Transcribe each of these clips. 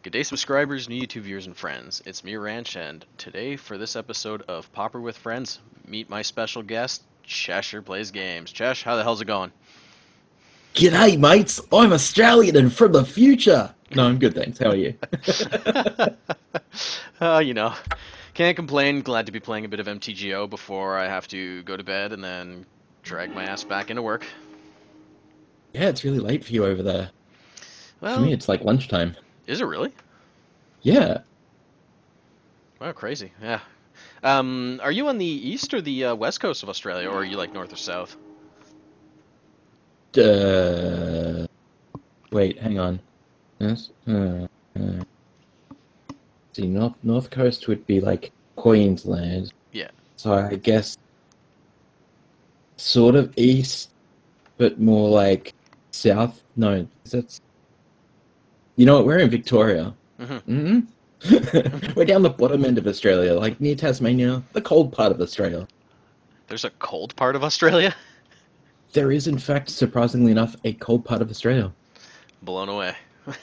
Good day, subscribers, new YouTube viewers, and friends. It's me, Ranch, and today for this episode of Popper with Friends, meet my special guest, Cheshire Plays Games. Chesh, how the hell's it going? G'day, mates. I'm Australian and from the future. No, I'm good, thanks. How are you? You know, can't complain. Glad to be playing a bit of MTGO before I have to go to bed and then drag my ass back into work. Yeah, it's really late for you over there. Well, For me, it's like lunchtime. Is it really? Yeah. Wow, crazy. Yeah. Are you on the east or the west coast of Australia, or are you like north or south? Wait, hang on. Yes. See, North Coast would be like Queensland. Yeah. So I guess sort of east, but more like south. No, that's. You know what? We're in Victoria. Mm-hmm. We're down the bottom end of Australia, like near Tasmania, the cold part of Australia. There's a cold part of Australia? There is, in fact, surprisingly enough, a cold part of Australia. Blown away. I'm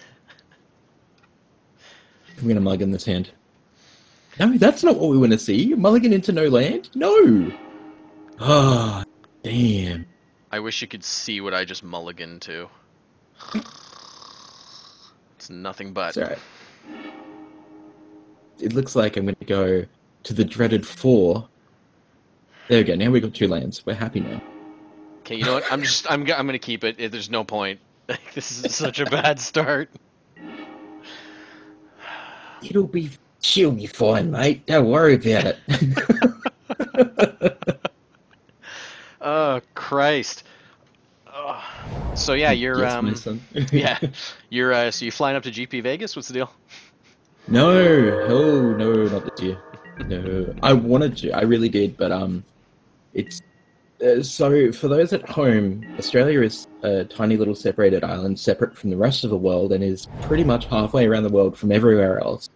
going to mulligan this hand. No, that's not what we want to see. Mulligan into no land? No! Ah, oh, damn. I wish you could see what I just mulliganed to. It's nothing but. It's alright. It looks like I'm going to go to the dreaded 4. There we go. Now we've got 2 lands. We're happy now. Okay, you know what? I'm gonna keep it. There's no point. This is such a bad start. She'll be fine, mate. Don't worry about it. Oh Christ. Oh. So yeah, you're Yes, my son. yeah, you're so you flying up to GP Vegas? What's the deal? No, oh no, not this year. No, I wanted to, I really did, but it's so for those at home, Australia is a tiny little separated island, separate from the rest of the world, and is pretty much halfway around the world from everywhere else.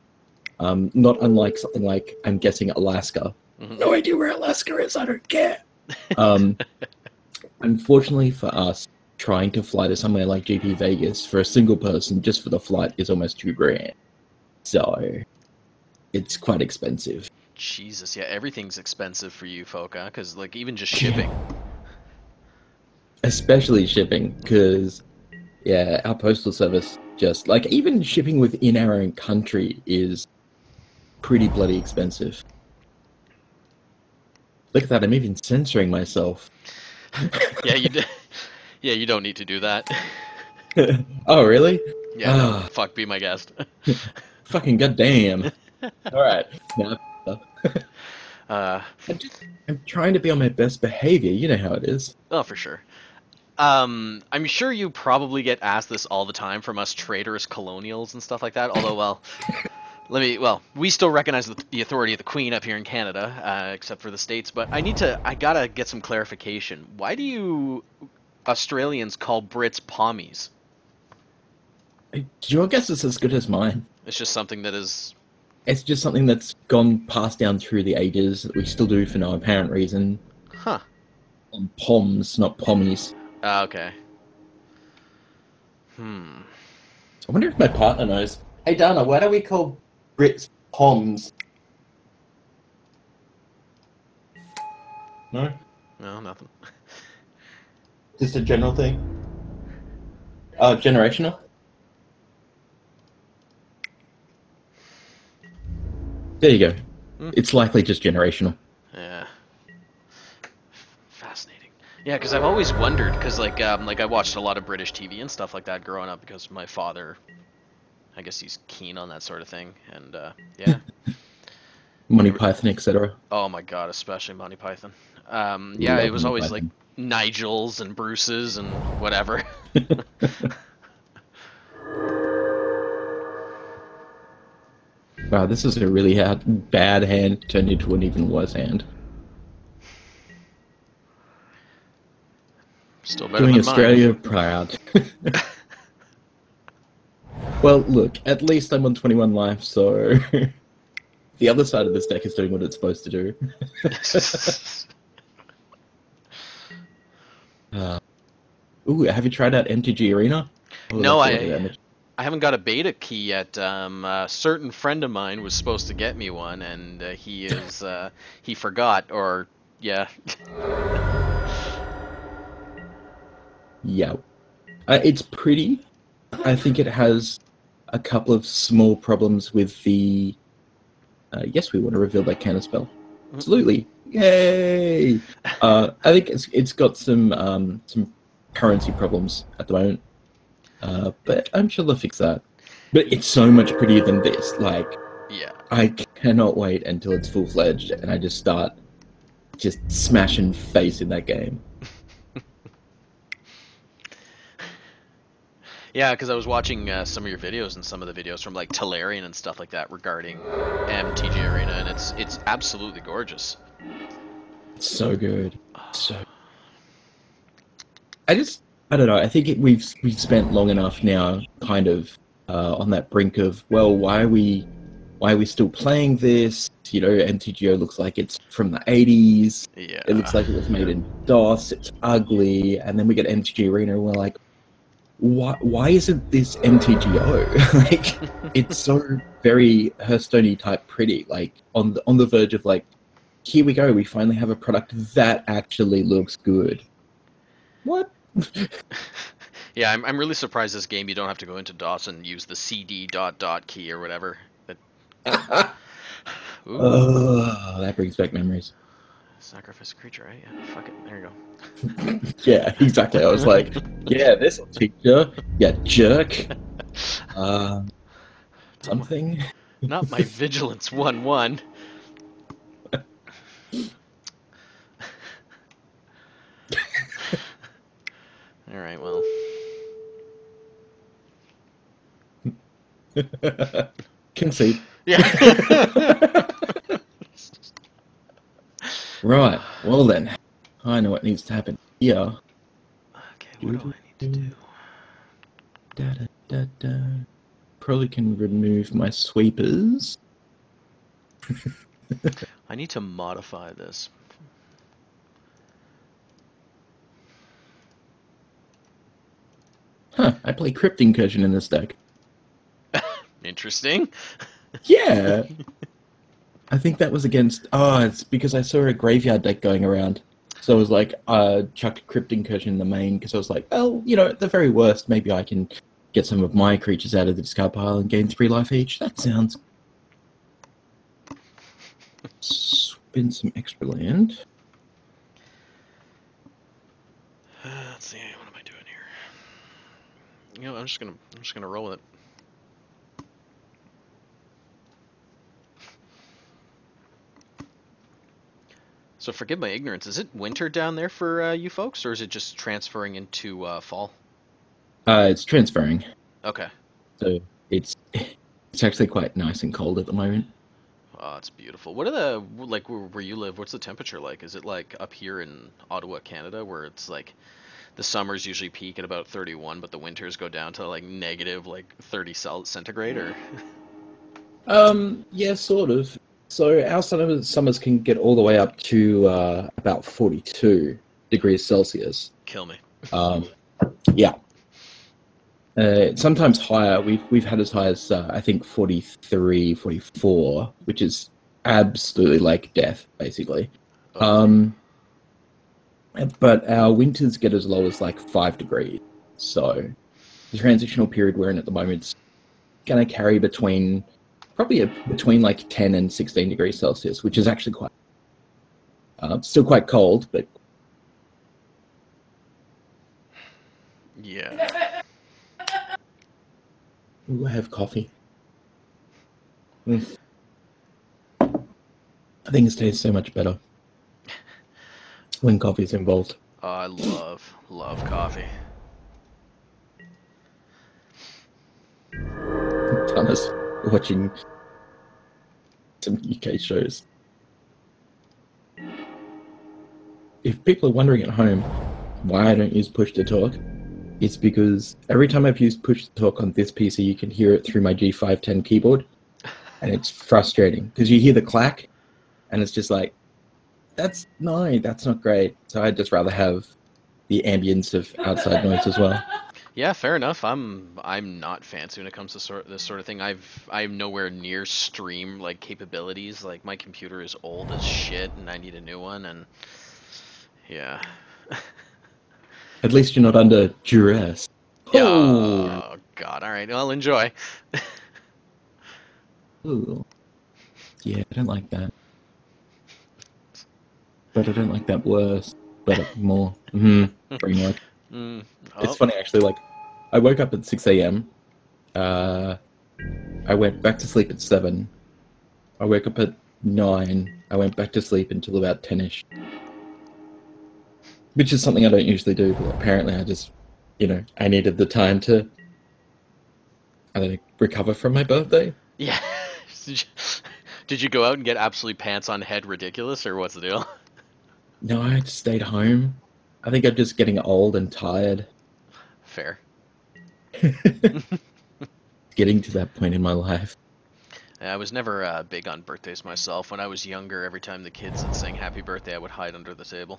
Not unlike something like, I'm guessing, Alaska. Mm-hmm. No idea where Alaska is. I don't care. Unfortunately for us, trying to fly to somewhere like GP Vegas for a single person just for the flight is almost $2,000. So, it's quite expensive. Jesus, yeah, everything's expensive for you folk, huh? Because like even just shipping. Especially shipping, because yeah, our postal service just like even shipping within our own country is pretty bloody expensive. Look at that! I'm even censoring myself. Yeah, yeah, you don't need to do that. Oh, really? Yeah, no, fuck, be my guest. Fucking goddamn! All right, now. I'm trying to be on my best behavior. You know how it is. Oh, for sure. I'm sure you probably get asked this all the time from us traitorous colonials and stuff like that. Although, well, we still recognize the authority of the Queen up here in Canada, except for the States. But I gotta get some clarification. Why do you Australians call Brits pommies? Your guess is as good as mine. It's just something that is. It's just something that's gone passed down through the ages that we still do for no apparent reason. Huh. Poms, not pommies. Okay. I wonder if my partner knows. Hey, Dana, why do we call Brits poms? No? No, nothing. Just a general thing? Generational? There you go. It's likely just generational. Yeah. Fascinating. Yeah, because I've always wondered, because like I watched a lot of British TV and stuff like that growing up, because my father, I guess he's keen on that sort of thing, and yeah. Monty Python, etc. Oh my god, especially Monty Python. Yeah, it was always like Nigels and Bruces and whatever. Wow, this is a really bad hand turned into an even worse hand. Still better Doing than Australia mine. proud. Well, look, at least I'm on 21 life, so the other side of this deck is doing what it's supposed to do. Ooh, have you tried out MTG Arena? No, I haven't got a beta key yet. A certain friend of mine was supposed to get me one, and he forgot, or yeah. Yeah. It's pretty. I think it has a couple of small problems with the... yes, we want to reveal that counter spell. Absolutely. Yay! I think it's got some currency problems at the moment. But I'm sure they'll fix that. But it's so much prettier than this. Like, Yeah. I cannot wait until it's full-fledged and I just start just smashing face in that game. Yeah, because I was watching some of your videos and some of the videos from like Tolarian and stuff like that regarding MTG Arena, and it's absolutely gorgeous. It's so good. So I don't know. I think we've spent long enough now, kind of on that brink of, well, why are we still playing this? You know, MTGO looks like it's from the 80s. Yeah. It looks like it was made in DOS. It's ugly, and then we get MTG Arena, and we're like, why isn't this MTGO? Like, it's so very Hearthstone-y type pretty. Like on the verge of like, here we go. We finally have a product that actually looks good. What? Yeah, I'm really surprised this game you don't have to go into DOS and use the CD ... key or whatever. Oh, that brings back memories. Sacrifice a creature, right? Yeah, fuck it. There you go. Yeah, exactly. I was like, yeah, this teacher, yeah, jerk. Something. Not my vigilance 1/1. All right, well. Concede. Yeah. Right. Well then, I know what needs to happen here. Okay, what do I need to do? Probably can remove my sweepers. I need to modify this. Huh, I play Crypt Incursion in this deck. Interesting. Yeah. I think that was against... Oh, it's because I saw a graveyard deck going around. So I was like, chucked Crypt Incursion in the main, because I was like, well, you know, at the very worst, maybe I can get some of my creatures out of the discard pile and gain 3 life each. That sounds... Spin some extra land. Let's see, what am I doing here? You know, I'm just gonna roll with it. So forgive my ignorance. Is it winter down there for you folks, or is it just transferring into fall? It's transferring. Okay. So it's actually quite nice and cold at the moment. Oh, it's beautiful. What are the, like, where you live, what's the temperature like? Is it like up here in Ottawa, Canada, where it's like the summers usually peak at about 31, but the winters go down to like negative like 30 centigrade, or? Yeah, sort of. So our summers can get all the way up to about 42 degrees Celsius. Kill me. Yeah. Sometimes higher. We've had as high as I think 43, 44, which is absolutely like death, basically. Okay. But our winters get as low as like 5 degrees. So the transitional period we're in at the moment is going to carry between like 10 and 16 degrees Celsius, which is actually quite still quite cold, but yeah. Ooh, I have coffee. I think it tastes so much better when coffee's involved. Oh, I love coffee. Thomas watching some UK shows. If people are wondering at home why I don't use push to talk, it's because every time I've used push to talk on this PC, you can hear it through my G510 keyboard, and it's frustrating because you hear the clack, and it's just like, that's not great. So I'd just rather have the ambience of outside noise as well. Yeah, fair enough. I'm not fancy when it comes to this sort of thing. I'm nowhere near stream like capabilities. Like my computer is old as shit, and I need a new one. And yeah, At least you're not under duress. yeah. Oh, Oh God. All right. Well, enjoy. ooh. Yeah, I don't like that. But I don't like that worse. But more. Framework. Mm, It's oh, funny actually. Like, I woke up at 6 a.m. I went back to sleep at 7. I woke up at 9. I went back to sleep until about 10ish. Which is something I don't usually do, but apparently I just, I needed the time to, I don't know, recover from my birthday. yeah. Did you go out and get absolutely pants on head ridiculous, or what's the deal? No, I just stayed home. I think I'm just getting old and tired. Fair. Getting to that point in my life. I was never big on birthdays myself. When I was younger, every time the kids would sing happy birthday, I would hide under the table.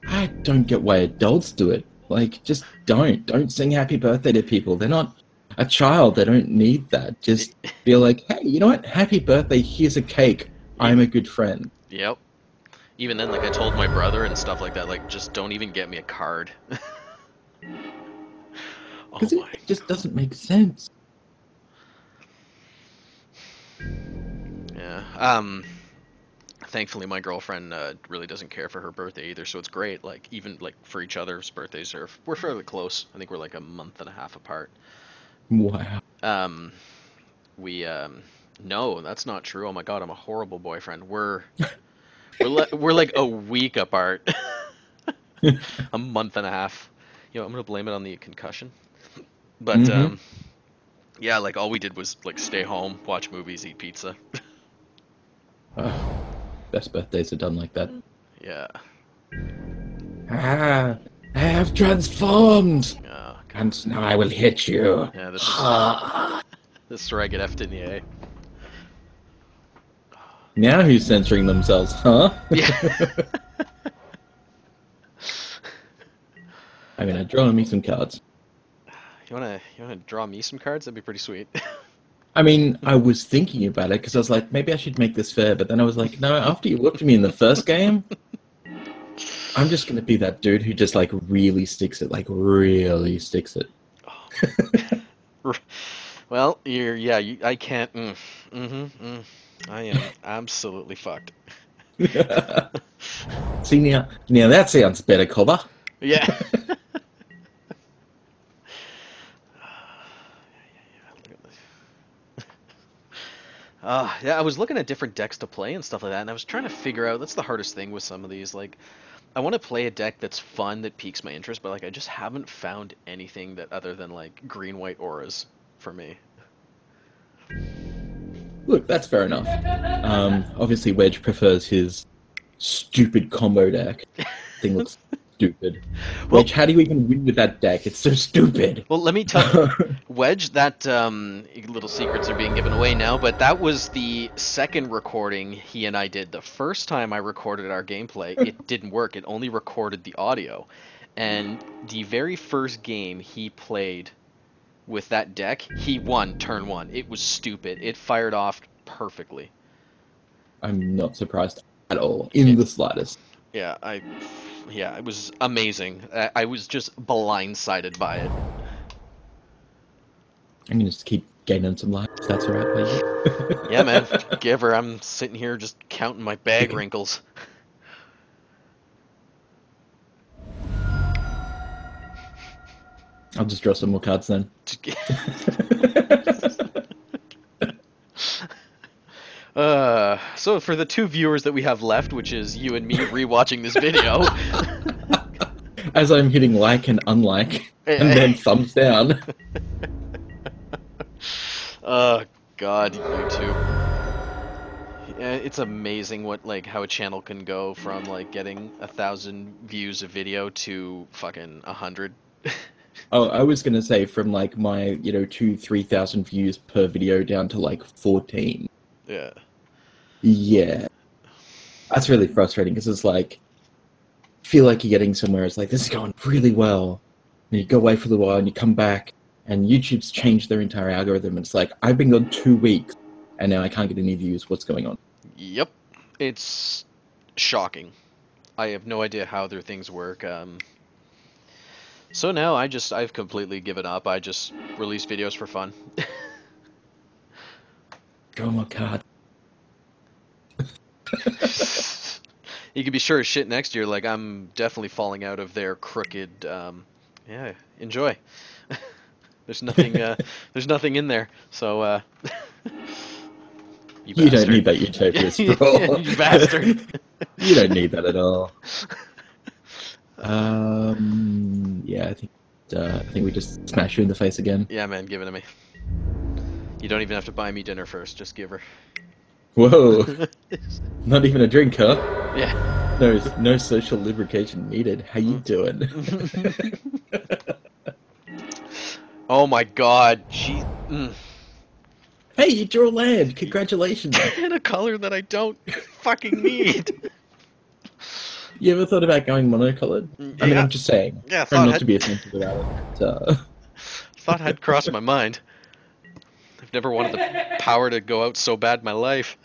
I don't get why adults do it. Like, just don't. Don't sing happy birthday to people. They're not a child. They don't need that. Just be like, hey, you know what? Happy birthday. Here's a cake. I'm a good friend. Yep. Even then, like, I told my brother and stuff like that, like, just don't even get me a card. Because it just doesn't make sense. Yeah. Thankfully, my girlfriend really doesn't care for her birthday either, so it's great. Like, even, like, for each other's birthdays, we're fairly close. I think we're, like, a month and a half apart. Wow. No, that's not true. Oh my God, I'm a horrible boyfriend. We're like a week apart. A month and a half. You know, I'm gonna blame it on the concussion. But yeah, like all we did was like stay home, watch movies, eat pizza. Best birthdays are done like that. Yeah. I have transformed, Oh, and now I will hit you. yeah, this is where I get effed in the A. Now who's censoring themselves, huh? Yeah. I'm gonna draw me some cards. You wanna draw me some cards? That'd be pretty sweet. I mean, I was thinking about it because I was like, maybe I should make this fair, but then I was like, no, after you looked at me in the first game, I'm just gonna be that dude who just like really sticks it. Well, I can't. I am absolutely fucked. See, now that sounds better, Cobber. Yeah. Yeah, I was looking at different decks to play and stuff like that, and I was trying to figure out, that's the hardest thing with some of these, like, I want to play a deck that's fun, that piques my interest, but, like, I just haven't found anything that other than, like, green-white auras for me. Look, that's fair enough. Obviously, Wedge prefers his stupid combo deck. Thing looks stupid. Well, Wedge, how do you even win with that deck? It's so stupid. Well, let me tell you, Wedge, that little secrets are being given away now, but that was the second recording he and I did. The first time I recorded our gameplay, it didn't work. It only recorded the audio. And the very first game he played with that deck, he won turn 1. It was stupid. It fired off perfectly. I'm not surprised at all, in the slightest. Yeah, it was amazing. I was just blindsided by it. I'm gonna just keep gaining some life. If that's alright, baby. Yeah, man. Give her. I'm sitting here just counting my bag wrinkles. I'll just draw some more cards then. So for the 2 viewers that we have left, which is you and me rewatching this video. As I'm hitting like and unlike, and then thumbs down. Oh God, YouTube. Yeah, it's amazing how a channel can go from like getting 1,000 views a video to fucking 100. Oh, I was gonna say from like my 2,000-3,000 views per video down to like 14. Yeah. Yeah. That's really frustrating because it's like, feel like you're getting somewhere. It's like, this is going really well. And you go away for a little while and you come back and YouTube's changed their entire algorithm. And it's like, I've been gone 2 weeks and now I can't get any views. What's going on? Yep. It's shocking. I have no idea how their things work. So now I've completely given up. I just release videos for fun. Oh my god. You can be sure as shit next year, like, I'm definitely falling out of their crooked, yeah, enjoy. There's nothing in there, so, you don't need that Utopias, bro. You bastard. You don't need that at all. Yeah, I think we just smash you in the face again. Yeah, man, give it to me. You don't even have to buy me dinner first, just give her. Whoa. Not even a drink, huh? Yeah. No social lubrication needed. How you doing? Oh my god, gee. Hey, you drew land! Congratulations! In a color that I don't fucking need. You ever thought about going monocolored? I mean, I'm just saying. Yeah, Try not to be offensive about it. But, thought had crossed my mind. I've never wanted the power to go out so bad in my life.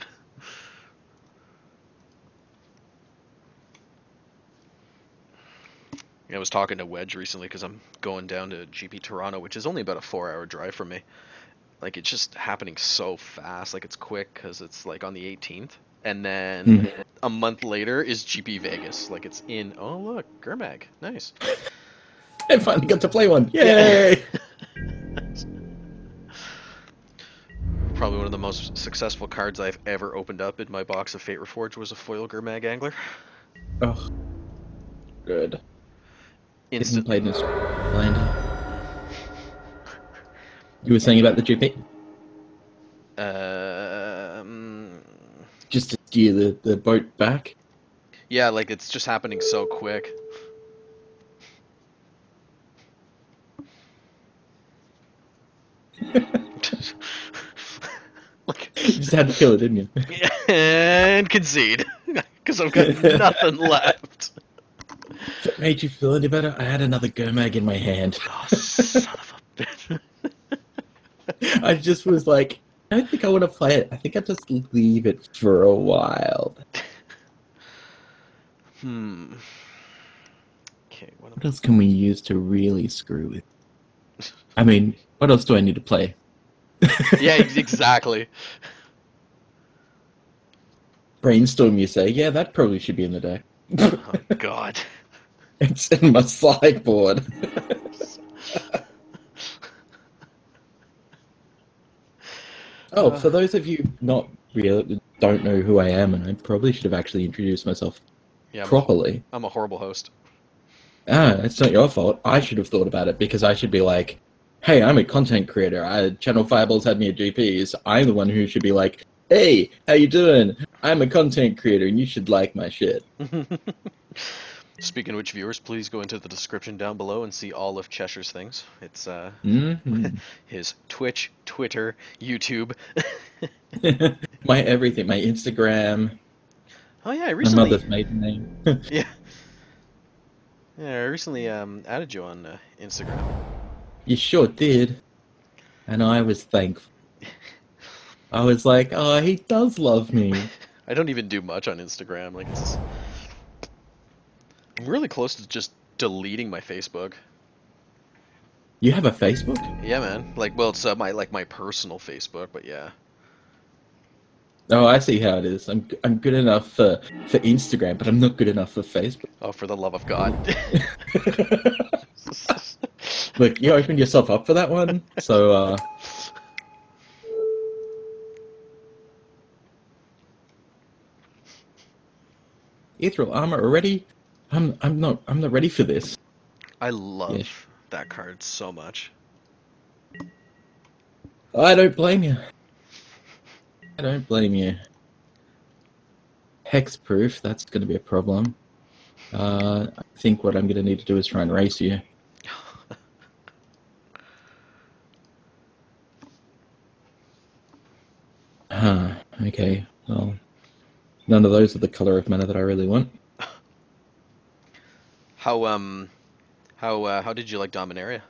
I was talking to Wedge recently because I'm going down to GP Toronto, which is only about a 4-hour drive from me. Like, it's just happening so fast. Like, it's quick because it's like on the 18th. And then a month later is GP Vegas. Like, it's in... Oh, look, Gurmag. Nice. I finally got to play one. Yay! Probably one of the most successful cards I've ever opened up in my box of Fate Reforged was a foil Gurmag Angler. Oh. Good. Instant. Played in Australia. You were saying about the GP? Just to steer the boat back? Yeah, like, it's just happening so quick. Like, you just had to kill it, didn't you? And concede. Because I've got nothing left. If it made you feel any better, I had another Gurmag in my hand. Oh, son of a bitch. I just was like, I don't think I want to play it. I think I'll just leave it for a while. Okay, what else can we use to really screw with? I mean, what else do I need to play? Yeah, exactly. Brainstorm, you say? Yeah, that probably should be in the deck. Oh, God. It's in my sideboard. Oh, for those of you don't know who I am, and I probably should have actually introduced myself properly. I'm a horrible host. It's not your fault. I should have thought about it, because I should be like, hey, I'm a content creator. Channel Fireballs had me at GPs. I'm the one who should be like, hey, how you doing? I'm a content creator, and you should like my shit. Speaking of which, viewers, please go into the description down below and see all of Cheshire's things. It's his Twitch, Twitter, YouTube. My everything, my Instagram. Oh yeah, I recently... My mother's maiden name. Yeah. Yeah, I recently added you on Instagram. You sure did. And I was thankful. I was like, oh, he does love me. I don't even do much on Instagram. Like, it's... I'm really close to just deleting my Facebook. You have a Facebook? Yeah, man. Like, well, it's my personal Facebook, but yeah. Oh, I see how it is. I'm good enough for Instagram, but I'm not good enough for Facebook. Oh, for the love of God. Look, you opened yourself up for that one, so Ethereal armor already? I'm not ready for this. I love that card so much. I don't blame you. I don't blame you. Hexproof, that's going to be a problem. I think what I'm going to need to do is try and race you. Okay. Well, none Of those are the color of mana that I really want. How How did you like Dominaria?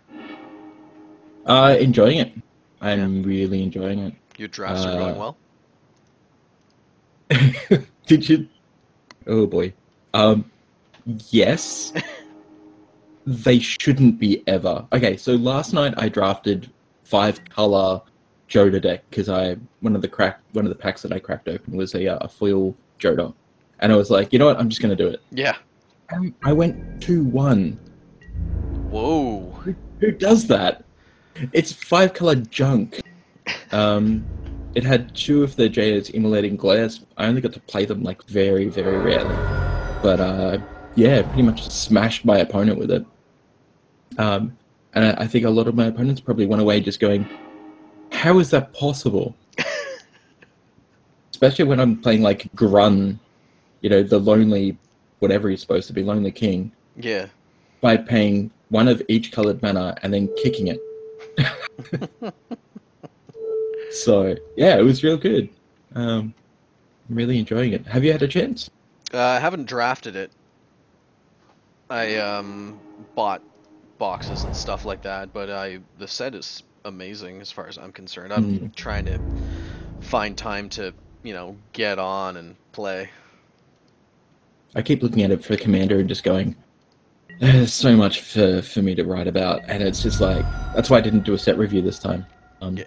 Enjoying it. Yeah, I'm really enjoying it. your drafts are going well. Did you? Oh boy. Um, yes. They shouldn't be ever. Okay, so last night I drafted 5-color Joda deck because one of the packs that I cracked open was a foil Joda, and I was like, you know what, I'm just gonna do it. Yeah. I went 2-1. Whoa. Who does that? It's 5-color junk. It had 2 of the JA's immolating glares. I only got to play them like very, very rarely, but yeah, pretty much smashed my opponent with it. And I think a lot of my opponents probably went away just going, how is that possible? Especially when I'm playing like Grun, the lonely, whatever he's supposed to be, lonely king, Yeah. by paying 1 of each colored mana and then kicking it. So, yeah, it was real good. I'm really enjoying it. Have you had a chance? I haven't drafted it. I bought boxes and stuff like that, but the set is amazing as far as I'm concerned. I'm trying to find time to, get on and play. I keep looking at it for Commander and just going, there's so much for me to write about, and it's just like, that's why I didn't do a set review this time. Yeah.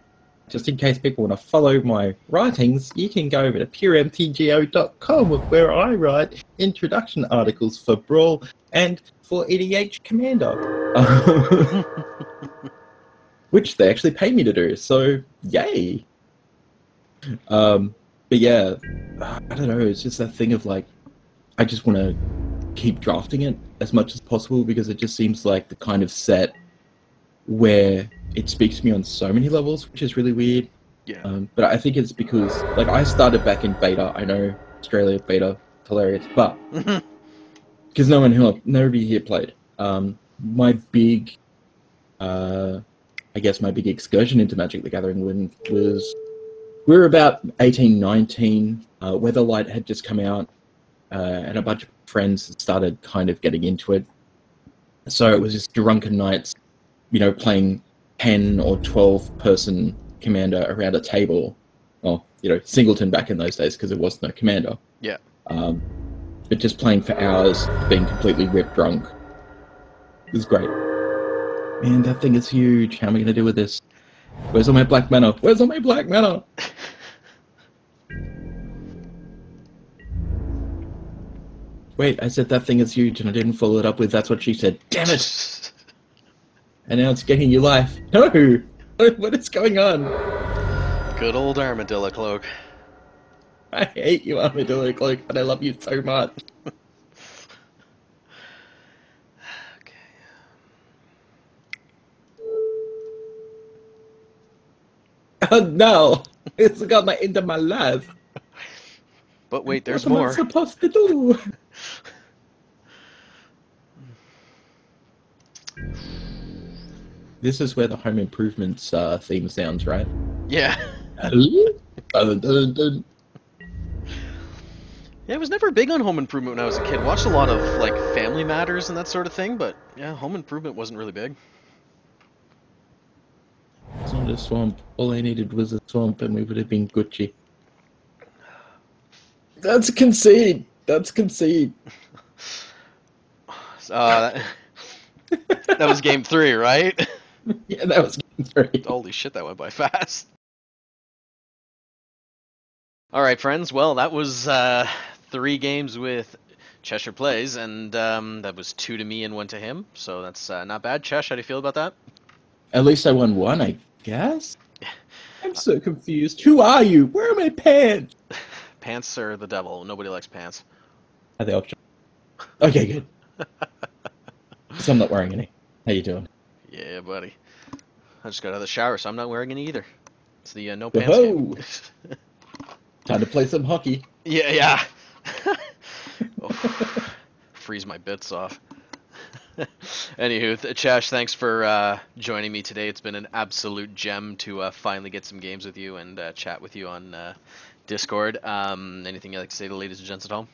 Just in case people want to follow my writings, you can go over to puremtgo.com, where I write introduction articles for Brawl and for EDH Commander. Which they actually pay me to do, so yay! But yeah, I don't know, it's just that thing of like, I just want to keep drafting it as much as possible because it just seems like the kind of set where it speaks to me on so many levels, which is really weird. Yeah. But I think it's because, like, I started back in beta. I know Australia beta, hilarious, but because nobody here played. My big, I guess my big excursion into Magic the Gathering was we were about 18, 19. Weatherlight had just come out, and a bunch of friends had started kind of getting into it. So it was just drunken nights, playing 10 or 12 person Commander around a table. Well, singleton back in those days because there was no Commander. Yeah. But just playing for hours, being completely rip drunk. It was great. Man, that thing is huge. How am I going to do with this? Where's all my black mana? Where's all my black mana? Wait, I said that thing is huge and I didn't follow it up with that's what she said. Damn it! And now it's getting you life. No! What is going on? Good old Armadillo Cloak. I hate you, Armadillo Cloak, but I love you so much. Okay. Oh no! It's got into my life. But wait, there's what more. What am I supposed to do? This is where the Home Improvements theme sounds, right? Yeah. Dun, dun, dun. Yeah, I was never big on Home Improvement when I was a kid. Watched a lot of like Family Matters and that sort of thing, but yeah, Home Improvement wasn't really big. It's not a swamp. All I needed was a swamp and we would have been Gucci. That's a concede. That's concede. That was game 3, right? Yeah, that was game 3. Holy shit, that went by fast. Alright, friends, well, that was 3 games with Cheshire Plays, and that was 2 to me and 1 to him, so that's not bad. Chesh, how do you feel about that? At least I won 1, I guess? I'm so confused. Who are you? Where are my pants? Pants are the devil. Nobody likes pants. Are they optional? Okay, good. So I'm not wearing any. How you doing? Yeah, buddy. I just got out of the shower, so I'm not wearing any either. It's the no pants Whoa! game. Time to play some hockey. Yeah. Oh, freeze my bits off. Anywho, Chesh, thanks for joining me today. It's been an absolute gem to finally get some games with you and chat with you on Discord. Anything you'd like to say to the ladies and gents at home?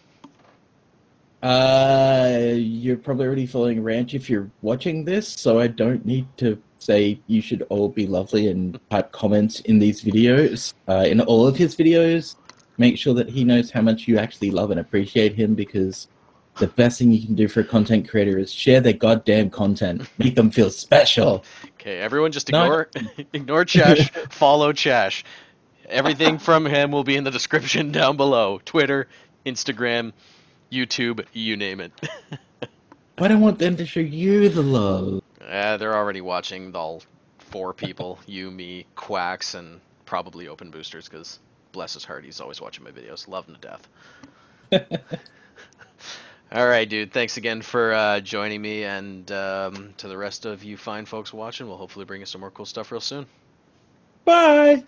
You're probably already following Ranch if you're watching this, so I don't need to say you should all be lovely and type comments in these videos. In all of his videos, make sure that he knows how much you actually love and appreciate him, because the best thing you can do for a content creator is share their goddamn content. Make them feel special. Okay, everyone just No, ignore ignore Chesh, follow Chesh. Everything from him will be in the description down below. Twitter, Instagram, YouTube, you name it. I don't want them to show you the love. They're already watching, all 4 people. You, me, Quacks, and probably Open Boosters, because bless his heart, he's always watching my videos. Love him to death. Alright, dude. Thanks again for joining me, and to the rest of you fine folks watching, we'll hopefully bring you some more cool stuff real soon. Bye!